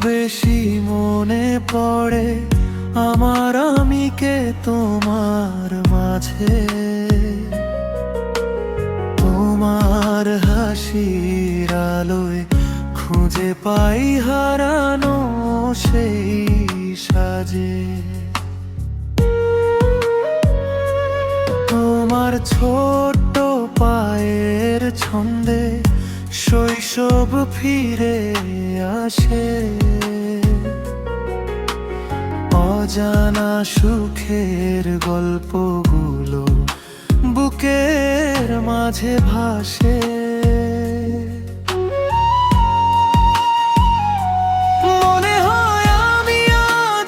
বেশি মনে পড়ে আমার আমিকে তোমার মাঝে। তোমার হাসির আলোয় খুঁজে পাই হারানো সেই সাজে। তোমার ছোট্ট পায়ের ছন্দে শৈশব ফিরে আসে। অজানা সুখের গল্পগুলো বুকের মাঝে ভাসে। মনে হয় আমি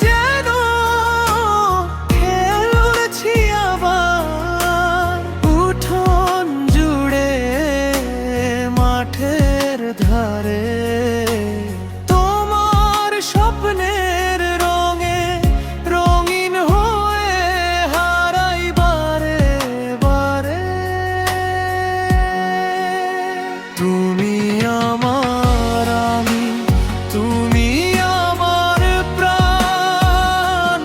যেন খেলছি আবার উঠোন জুড়ে মাঠের ধারে। তোমার স্বপ্নের রঙে রঙিন হয়ে হারাই বারে বারে। তুমি আমার আমি, তুমি আমার প্রাণ।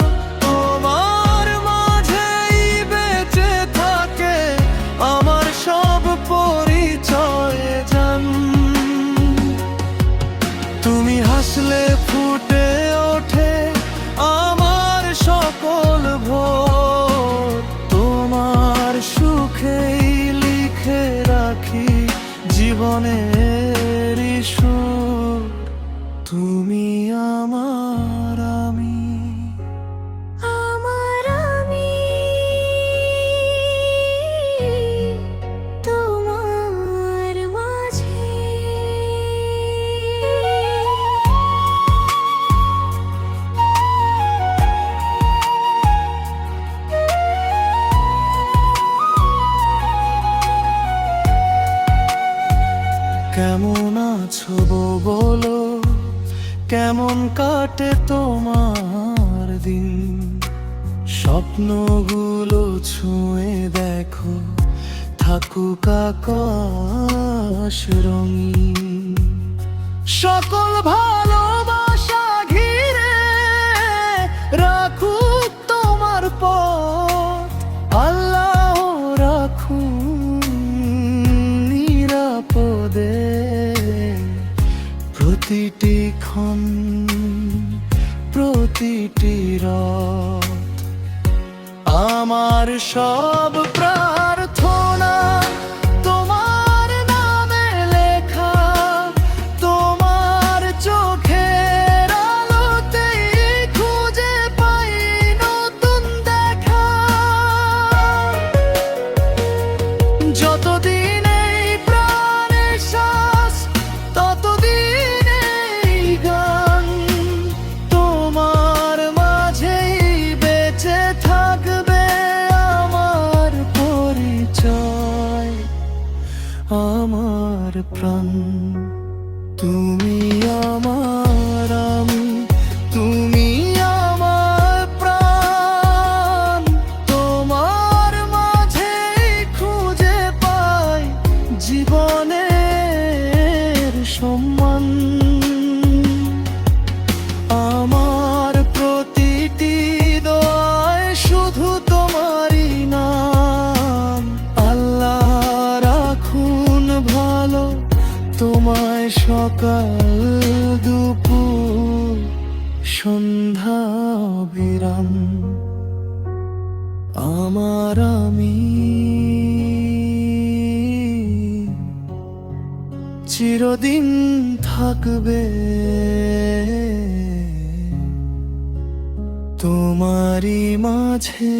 তোমার মাঝেই বেঁচে থাকে আমার সব পরিচয় জান। তুমি হাসলে ফুটে ওঠে আমার সকল ভোর। তোমার সুখেই লিখে রাখি জীবনের সুর। তুমি আমার আমি। আমার আমি তোমার মাঝে। কেমন আছো বলো, কেমন কাটে তোমার দিন? স্বপ্নগুলো ছুঁয়ে দেখো থাকুক আকাশ রঙিন। সকল ভালোবাসা ঘিরে রাখুক তোমার পথ। আল্লাহ রাখুন নিরাপদে প্রতিটি ক্ষণ প্রতিটি রাত। আমার সব প্রার্থনা তোমার নামে লেখা। তোমার চোখের আলোতেই খুঁজে পাই নতুন দেখা। যতদিন এই প্রাণে শ্বাস ততদিন এই গান। তোমার মাঝেই বেঁচে থাকবে আমার পরিচয়, আমার প্রাণ। তুমি আমার আমি, তুমি আমার প্রাণ। তোমার মাঝেই খুঁজে পাই জীবনের সম্মান। আমার প্রতিটি দোয়ায় শুধু তোমারই নাম। আল্লাহ রাখুন ভালো তোমায় সকাল দুপুর সন্ধ্যা বিরাম। আমার আমি চিরদিন থাকবে তোমারই মাঝে।